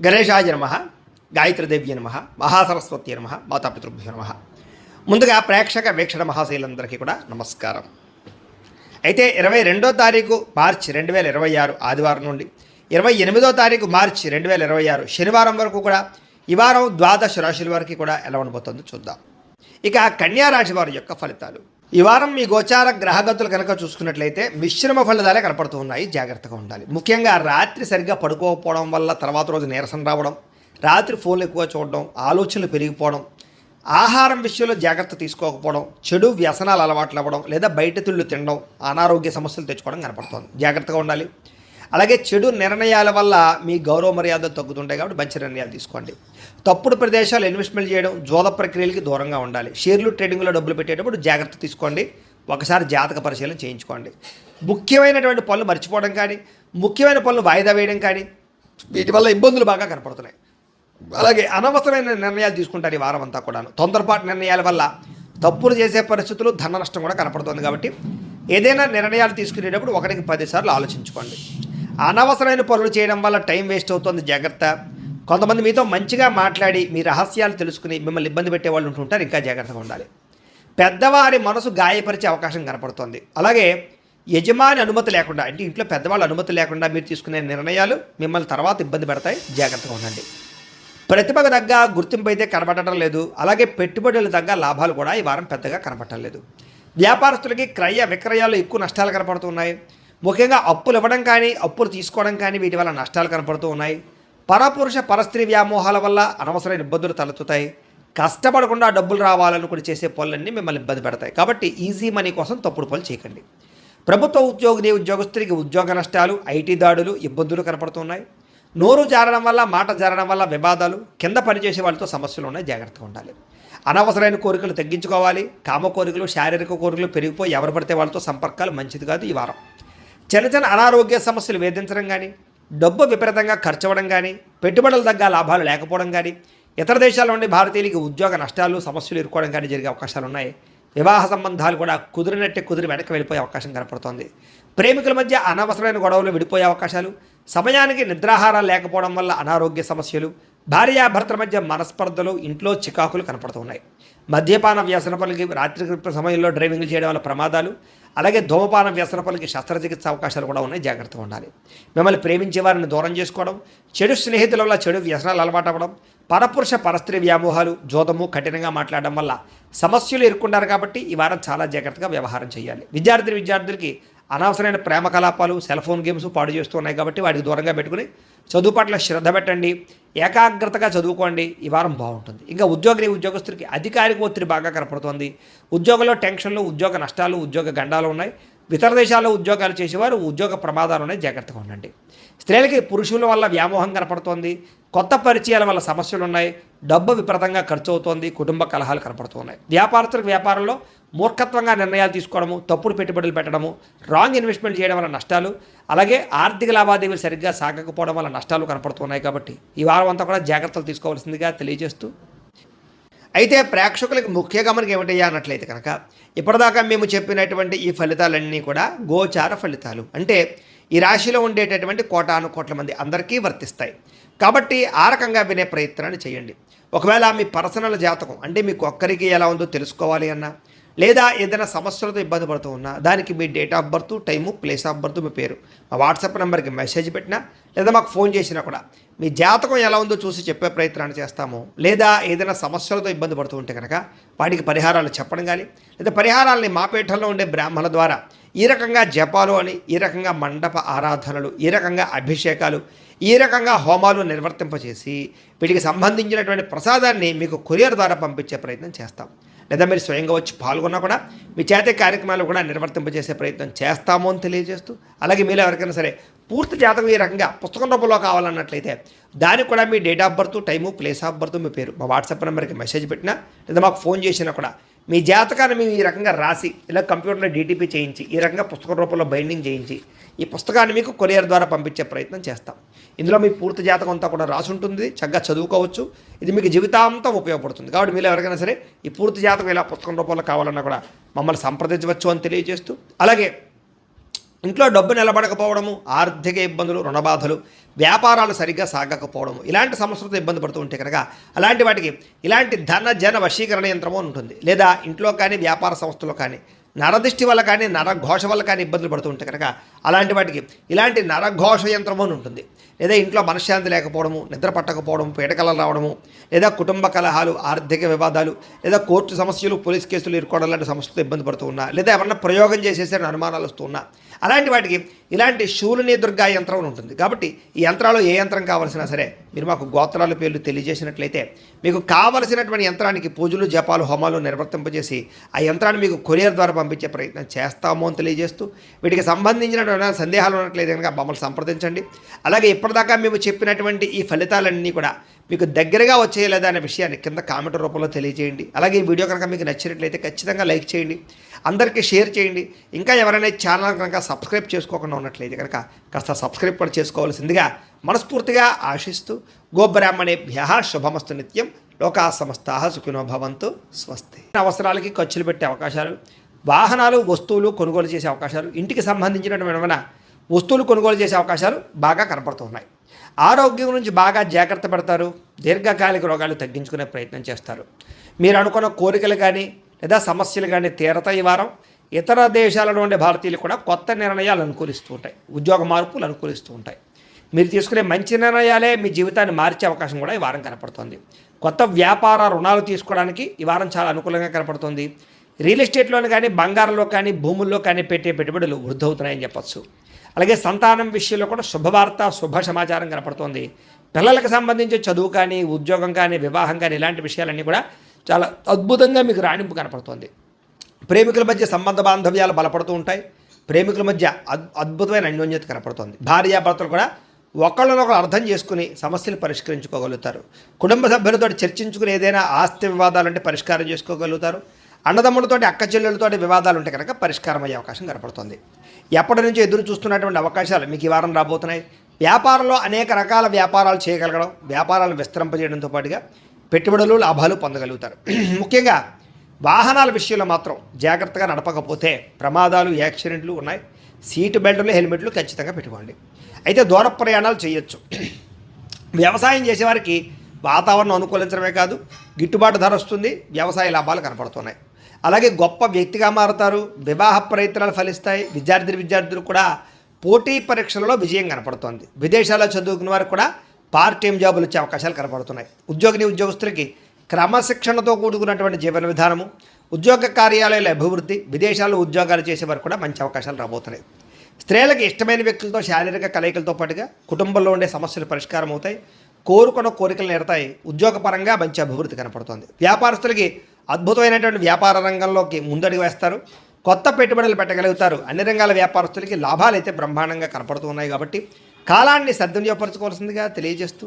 గణేశాయ నమః, గాయత్రీదేవ్య నమః, మహాసరస్వతి నమః, మాతాపితృభ్యో నమః. ముందుగా ప్రేక్షక వీక్షణ మహాశైలందరికీ కూడా నమస్కారం. అయితే 22వ తారీఖు మార్చి 2026 ఆదివారం నుండి 28వ తారీఖు మార్చి 2026 శనివారం వరకు కూడా ఈ వారం ద్వాదశ రాశుల వరకు కూడా ఎలా ఉండబోతుందో చూద్దాం. ఇక కన్యా రాశి వారి యొక్క ఫలితాలు. ఈ వారం మీ గోచార గ్రహగతులు కనుక చూసుకున్నట్లయితే మిశ్రమ ఫలితాలే కనపడుతూ ఉన్నాయి. జాగ్రత్తగా ఉండాలి. ముఖ్యంగా రాత్రి సరిగ్గా పడుకోకపోవడం వల్ల తర్వాత రోజు నీరసం రావడం, రాత్రి ఫోన్లు ఎక్కువ చూడడం, ఆలోచనలు పెరిగిపోవడం, ఆహారం విషయంలో జాగ్రత్త తీసుకోకపోవడం, చెడు వ్యసనాలు అలవాట్లు అవ్వడం, లేదా బయట తిళ్ళు తినడం, అనారోగ్య సమస్యలు తెచ్చుకోవడం కనపడుతుంది. జాగ్రత్తగా ఉండాలి. అలాగే చెడు నిర్ణయాల వల్ల మీ గౌరవ మర్యాదలు తగ్గుతుంటాయి కాబట్టి మంచి నిర్ణయాలు తీసుకోండి. తప్పుడు ప్రదేశాలు ఇన్వెస్ట్మెంట్ చేయడం, జోద ప్రక్రియలకి దూరంగా ఉండాలి. షేర్లు ట్రేడింగ్లో డబ్బులు పెట్టేటప్పుడు జాగ్రత్త తీసుకోండి. ఒకసారి జాతక పరిశీలన చేయించుకోండి. ముఖ్యమైనటువంటి పనులు మర్చిపోవడం కానీ, ముఖ్యమైన పనులు వాయిదా వేయడం కానీ, వీటి వల్ల ఇబ్బందులు బాగా కనపడుతున్నాయి. అలాగే అనవసరమైన నిర్ణయాలు తీసుకుంటారు ఈ వారం అంతా కూడాను. తొందరపాటు నిర్ణయాల వల్ల తప్పులు చేసే పరిస్థితులు, ధన నష్టం కూడా కనపడుతుంది. కాబట్టి ఏదైనా నిర్ణయాలు తీసుకునేటప్పుడు 1కి 10 సార్లు ఆలోచించుకోండి. అనవసరమైన పనులు చేయడం వల్ల టైం వేస్ట్ అవుతుంది. జాగ్రత్త. కొంతమంది మీతో మంచిగా మాట్లాడి మీ రహస్యాలు తెలుసుకుని మిమ్మల్ని ఇబ్బంది పెట్టే వాళ్ళు ఉంటుంటారు. ఇంకా జాగ్రత్తగా ఉండాలి. పెద్దవారి మనసు గాయపరిచే అవకాశం కనపడుతుంది. అలాగే యజమాని అనుమతి లేకుండా, అంటే ఇంట్లో పెద్దవాళ్ళ అనుమతి లేకుండా మీరు తీసుకునే నిర్ణయాలు మిమ్మల్ని తర్వాత ఇబ్బంది పెడతాయి. జాగ్రత్తగా ఉండండి. ప్రతిభకు తగ్గ గుర్తింపు అయితే కనబడటం లేదు. అలాగే పెట్టుబడులు తగ్గ లాభాలు కూడా ఈ వారం పెద్దగా కనపడటం లేదు. వ్యాపారస్తులకి క్రయ విక్రయాలు ఎక్కువ నష్టాలు కనపడుతున్నాయి. ముఖ్యంగా అప్పులు ఇవ్వడం కానీ, అప్పులు తీసుకోవడం కానీ వీటి వల్ల నష్టాలు కనపడుతూ ఉన్నాయి. పరపురుష పరస్త్రీ వ్యామోహాల వల్ల అనవసరమైన ఇబ్బందులు తలెత్తుతాయి. కష్టపడకుండా డబ్బులు రావాలనుకుని చేసే పనులన్నీ మిమ్మల్ని ఇబ్బంది పెడతాయి. కాబట్టి ఈజీ మనీ కోసం తప్పుడు పనులు చేయకండి. ప్రభుత్వ ఉద్యోగస్తులకి ఉద్యోగ నష్టాలు, ఐటీ దాడులు, ఇబ్బందులు కనపడుతున్నాయి. నోరు జారడం వల్ల, మాట జారడం వల్ల వివాదాలు, కింద పనిచేసే వాళ్ళతో సమస్యలు ఉన్నాయి. జాగ్రత్తగా ఉండాలి. అనవసరమైన కోరికలు తగ్గించుకోవాలి. కామ కోరికలు, శారీరక కోరికలు పెరిగిపోయి ఎవరు పడితే వాళ్ళతో సంపర్కాలు మంచిది కాదు. ఈ వారం చిన్న అనారోగ్య సమస్యలు వేధించడం కానీ, డబ్బు విపరీతంగా ఖర్చు అవ్వడం కానీ, పెట్టుబడుల తగ్గ లాభాలు లేకపోవడం కానీ, ఇతర దేశాల్లో ఉండే భారతీయులకి ఉద్యోగ నష్టాలు, సమస్యలు ఎదుర్కోవడం కానీ జరిగే అవకాశాలు ఉన్నాయి. వివాహ సంబంధాలు కూడా కుదిరి వెనక్కి వెళ్ళిపోయే అవకాశం కనపడుతోంది. ప్రేమికుల మధ్య అనవసరమైన గొడవలు విడిపోయే అవకాశాలు, సమయానికి నిద్రాహారాలు లేకపోవడం వల్ల అనారోగ్య సమస్యలు, భార్యాభర్తల మధ్య మనస్పర్ధలు, ఇంట్లో చికాకులు కనపడుతున్నాయి. మద్యపాన వ్యసన పనులకి, రాత్రి సమయంలో డ్రైవింగ్ చేయడం వల్ల ప్రమాదాలు, అలాగే ధూమపాన వ్యసన పనులకి శస్త్రచికిత్స అవకాశాలు కూడా ఉన్నాయి. జాగ్రత్తగా ఉండాలి. మిమ్మల్ని ప్రేమించే వారిని దూరం చేసుకోవడం, చెడు స్నేహితుల వల్ల చెడు వ్యసనాలు అలవాటు అవ్వడం, పరపురుష పరస్త్రీ వ్యామోహాలు, జోదము, కఠినంగా మాట్లాడడం వల్ల సమస్యలు ఎదుర్కొంటారు. కాబట్టి ఈ వారం చాలా జాగ్రత్తగా వ్యవహారం చేయాలి. విద్యార్థులకి అనవసరమైన ప్రేమ కలాపాలు, సెల్ ఫోన్ గేమ్స్ పాడు చేస్తూ ఉన్నాయి. కాబట్టి వాటికి దూరంగా పెట్టుకుని చదువు పట్ల శ్రద్ధ పెట్టండి. ఏకాగ్రతగా చదువుకోండి. ఈ వారం బాగుంటుంది. ఇంకా ఉద్యోగస్తులకి అధికారిక ఒత్తిడి బాగా కనపడుతుంది. ఉద్యోగంలో టెన్షన్లు, ఉద్యోగ నష్టాలు, ఉద్యోగ గండాలు ఉన్నాయి. ఇతర దేశాల్లో ఉద్యోగాలు చేసేవారు ఉద్యోగ ప్రమాదాలు ఉన్నాయి. జాగ్రత్తగా ఉండండి. స్త్రీలకి పురుషుల వల్ల వ్యామోహం కనపడుతోంది. కొత్త పరిచయాల వల్ల సమస్యలు ఉన్నాయి. డబ్బు విపరీతంగా ఖర్చు అవుతోంది. కుటుంబ కలహాలు కనపడుతున్నాయి. వ్యాపారస్తులకు వ్యాపారంలో మూర్ఖత్వంగా నిర్ణయాలు తీసుకోవడము, తప్పుడు పెట్టుబడులు పెట్టడము, రాంగ్ ఇన్వెస్ట్మెంట్ చేయడం వల్ల నష్టాలు, అలాగే ఆర్థిక లావాదేవీలు సరిగ్గా సాగకపోవడం వల్ల నష్టాలు కనపడుతున్నాయి. కాబట్టి ఈ వారం అంతా కూడా జాగ్రత్తలు తీసుకోవాల్సిందిగా తెలియజేస్తూ, అయితే ప్రేక్షకులకు ముఖ్య గమనిక ఏమిటయ్యా అన్నట్లయితే కనుక ఇప్పటిదాకా మేము చెప్పినటువంటి ఈ ఫలితాలన్నీ కూడా గోచార ఫలితాలు. అంటే ఈ రాశిలో ఉండేటటువంటి కోటాను మంది అందరికీ వర్తిస్తాయి. కాబట్టి ఆ రకంగా వినే ప్రయత్నాన్ని చేయండి. ఒకవేళ మీ పర్సనల్ జాతకం, అంటే మీకు ఒక్కరికి ఎలా ఉందో తెలుసుకోవాలి అన్నా, లేదా ఏదైనా సమస్యలతో ఇబ్బంది పడుతూ ఉన్నా, దానికి మీ date of birth, time, place of birth, మీ పేరు మా వాట్సాప్ నెంబర్కి మెసేజ్ పెట్టినా, లేదా మాకు ఫోన్ చేసినా కూడా మీ జాతకం ఎలా ఉందో చూసి చెప్పే ప్రయత్నాన్ని చేస్తాము. లేదా ఏదైనా సమస్యలతో ఇబ్బంది పడుతూ ఉంటే కనుక వాటికి పరిహారాలు చెప్పడం కానీ, లేదా పరిహారాలని మా పీఠంలో ఉండే బ్రాహ్మణుల ద్వారా ఈ రకంగా జపాలు అని, ఈ రకంగా మండప ఆరాధనలు, ఈ రకంగా అభిషేకాలు, ఈ రకంగా హోమాలు నిర్వర్తింపచేసి వీటికి సంబంధించినటువంటి ప్రసాదాన్ని మీకు కొరియర్ ద్వారా పంపించే ప్రయత్నం చేస్తాం. లేదా మీరు స్వయంగా వచ్చి పాల్గొన్నా కూడా మీ చేతే కార్యక్రమాలు కూడా నిర్వర్తింపజేసే ప్రయత్నం చేస్తాము అని తెలియజేస్తూ, అలాగే మీరు ఎవరికైనా సరే పూర్తి జాతకం ఈ రకంగా పుస్తకం రూపంలో కావాలన్నట్లయితే దానికి కూడా మీ date of birth, time, place of birth, మీ పేరు మా వాట్సాప్ నెంబర్కి మెసేజ్ పెట్టినా, లేదా మాకు ఫోన్ చేసినా కూడా మీ జాతకాన్ని మేము ఈ రకంగా రాసి, ఇలా కంప్యూటర్లో డీటీపీ చేయించి, ఈ రకంగా పుస్తకం రూపంలో బైండింగ్ చేయించి ఈ పుస్తకాన్ని మీకు కొరియర్ ద్వారా పంపించే ప్రయత్నం చేస్తాం. ఇందులో మీ పూర్తి జాతకం అంతా కూడా రాసి ఉంటుంది. చక్కగా చదువుకోవచ్చు. ఇది మీకు జీవితాంతం ఉపయోగపడుతుంది. కాబట్టి మీరు ఎవరికైనా సరే ఈ పూర్తి జాతకం ఇలా పుస్తకం రూపంలో కావాలన్నా కూడా మమ్మల్ని సంప్రదించవచ్చు అని తెలియజేస్తూ, అలాగే ఇంట్లో డబ్బు నిలబడకపోవడము, ఆర్థిక ఇబ్బందులు, రుణబాధలు, వ్యాపారాలు సరిగ్గా సాగకపోవడము, ఇలాంటి సమస్యలతో ఇబ్బంది పడుతూ ఉంటే కనుక అలాంటి వాటికి ఇలాంటి ధన జన వశీకరణ యంత్రము ఉంటుంది. లేదా ఇంట్లో కానీ వ్యాపార సంస్థలో కానీ నరదృష్టి వల్ల కానీ నరఘోష వల్ల కానీ ఇబ్బందులు పడుతూ ఉంటే కనుక అలాంటి వాటికి ఇలాంటి నరఘోష యంత్రము అని ఉంటుంది. లేదా ఇంట్లో మనశ్శాంతి లేకపోవడము, నిద్ర పట్టకపోవడము, పీడకలలు రావడము, లేదా కుటుంబ కలహాలు, ఆర్థిక వివాదాలు, లేదా కోర్టు సమస్యలు, పోలీస్ కేసులు ఇరుకోవడం లాంటి సమస్యలతో ఇబ్బంది పడుతూ ఉన్నా, లేదా ఎవరన్నా ప్రయోగం చేసేసరి అనుమానాలు వస్తూ ఉన్నా అలాంటి వాటికి ఇలాంటి శూలిని దుర్గా యంత్రం ఉంటుంది. కాబట్టి ఈ యంత్రాలు ఏ యంత్రం కావాల్సినా సరే మీరు మాకు గోత్రాల పేర్లు తెలియజేసినట్లయితే మీకు కావలసినటువంటి యంత్రానికి పూజలు, జపాలు, హోమాలు నిర్వర్తింపజేసి ఆ యంత్రాన్ని మీకు కొరియర్ ద్వారా పంపించే ప్రయత్నం చేస్తాము అని తెలియజేస్తూ, వీటికి సంబంధించినటువంటి సందేహాలు ఉన్నట్లయితే కనుక మమ్మల్ని సంప్రదించండి. అలాగే ఇప్పటిదాకా మేము చెప్పినటువంటి ఈ ఫలితాలన్నీ కూడా మీకు దగ్గరగా వచ్చేయలేదా అనే విషయాన్ని కింద కామెంట్ రూపంలో తెలియజేయండి. అలాగే ఈ వీడియో కనుక మీకు నచ్చినట్లయితే ఖచ్చితంగా లైక్ చేయండి, అందరికీ షేర్ చేయండి. ఇంకా ఎవరైనా ఛానల్ కనుక సబ్స్క్రైబ్ చేసుకోకుండా ఉన్నట్లయితే కనుక కాస్త సబ్స్క్రైబ్ కూడా చేసుకోవాల్సిందిగా మనస్ఫూర్తిగా ఆశిస్తూ, గోబ్రాహ్మణేభ్యః శుభమస్తు నిత్యం, లోకా సమస్తాః సుఖినో భవంతు, స్వస్తి. అవసరాలకి ఖర్చులు పెట్టే అవకాశాలు, వాహనాలు, వస్తువులు కొనుగోలు చేసే అవకాశాలు, ఇంటికి సంబంధించినటువంటి వస్తువులు కొనుగోలు చేసే అవకాశాలు బాగా కనపడుతున్నాయి. ఆరోగ్యం గురించి బాగా జాగ్రత్త పడతారు. దీర్ఘకాలిక రోగాలు తగ్గించుకునే ప్రయత్నం చేస్తారు. మీరు అనుకున్న కోరికలు కానీ లేదా సమస్యలు కానీ తీరతాయి. ఈ వారం ఇతర దేశాలలో ఉండే భారతీయులు కూడా కొత్త నిర్ణయాలు అనుకూలిస్తూ ఉంటాయి. ఉద్యోగ మార్పులు అనుకూలిస్తూ ఉంటాయి. మీరు తీసుకునే మంచి నిర్ణయాలే మీ జీవితాన్ని మార్చే అవకాశం కూడా ఈ వారం కనపడుతుంది. కొత్త వ్యాపార రుణాలు తీసుకోవడానికి ఈ వారం చాలా అనుకూలంగా కనపడుతుంది. రియల్ ఎస్టేట్లోని కానీ, బంగారంలో కానీ, భూముల్లో కానీ పెట్టే పెట్టుబడులు వృద్ధి అవుతున్నాయని చెప్పచ్చు. అలాగే సంతానం విషయంలో కూడా శుభవార్త, శుభ సమాచారం కనపడుతోంది. పిల్లలకు సంబంధించి చదువు కానీ, ఉద్యోగం కానీ, వివాహం కానీ ఇలాంటి విషయాలన్నీ కూడా చాలా అద్భుతంగా మీకు రాణింపు కనపడుతోంది. ప్రేమికుల మధ్య సంబంధ బాంధవ్యాలు బలపడుతూ ఉంటాయి. ప్రేమికుల మధ్య అద్భుతమైన అన్యోన్యత కనపడుతోంది. భార్యాభర్తలు కూడా ఒకళ్ళనొకరు అర్థం చేసుకుని సమస్యలు పరిష్కరించుకోగలుగుతారు. కుటుంబ సభ్యులతో చర్చించుకుని ఏదైనా ఆస్తి వివాదాలుంటే పరిష్కారం చేసుకోగలుగుతారు. అన్నదమ్ములతోటి, అక్క చెల్లెలతోటి వివాదాలు ఉంటే కనుక పరిష్కారం అయ్యే అవకాశం కనపడుతుంది. ఎప్పటి నుంచో ఎదురు చూస్తున్నటువంటి అవకాశాలు మీకు ఈ వారం రాబోతున్నాయి. వ్యాపారంలో అనేక రకాల వ్యాపారాలు చేయగలగడం, వ్యాపారాలు విస్తరింపజేయడంతో పాటుగా పెట్టుబడులు, లాభాలు పొందగలుగుతారు. ముఖ్యంగా వాహనాల విషయంలో మాత్రం జాగ్రత్తగా నడపకపోతే ప్రమాదాలు, యాక్సిడెంట్లు ఉన్నాయి. సీటు బెల్టులు, హెల్మెట్లు ఖచ్చితంగా పెట్టుకోండి. అయితే దూర ప్రయాణాలు చేయొచ్చు. వ్యవసాయం చేసేవారికి వాతావరణం అనుకూలించడమే కాదు, గిట్టుబాటు ధర వస్తుంది, వ్యవసాయ లాభాలు కనపడుతున్నాయి. అలాగే గొప్ప వ్యక్తిగా మారుతారు. వివాహ ప్రయత్నాలు ఫలిస్తాయి. విద్యార్థులు కూడా పోటీ పరీక్షలలో విజయం కనపడుతోంది. విదేశాల్లో చదువుకున్న వారికి కూడా పార్ట్ టైం జాబులు వచ్చే అవకాశాలు కనపడుతున్నాయి. ఉద్యోగస్తులకి క్రమశిక్షణతో కూడుకున్నటువంటి జీవన విధానము, ఉద్యోగ కార్యాలయాల అభివృద్ధి, విదేశాల్లో ఉద్యోగాలు చేసేవారు కూడా మంచి అవకాశాలు రాబోతున్నాయి. స్త్రీలకు ఇష్టమైన వ్యక్తులతో శారీరక కలయికలతో పాటుగా కుటుంబంలో ఉండే సమస్యలు పరిష్కారం అవుతాయి. కోరుకున్న కోరికలు నెరతాయి. ఉద్యోగపరంగా మంచి అభివృద్ధి కనపడుతోంది. వ్యాపారస్తులకి అద్భుతమైనటువంటి వ్యాపార రంగంలోకి ముందడుగు వేస్తారు. కొత్త పెట్టుబడులు పెట్టగలుగుతారు. అన్ని రంగాల వ్యాపారస్తులకి లాభాలు అయితే బ్రహ్మాండంగా కనపడుతూ ఉన్నాయి. కాబట్టి కాలాన్ని సద్వినియోగపరచుకోవాల్సిందిగా తెలియజేస్తూ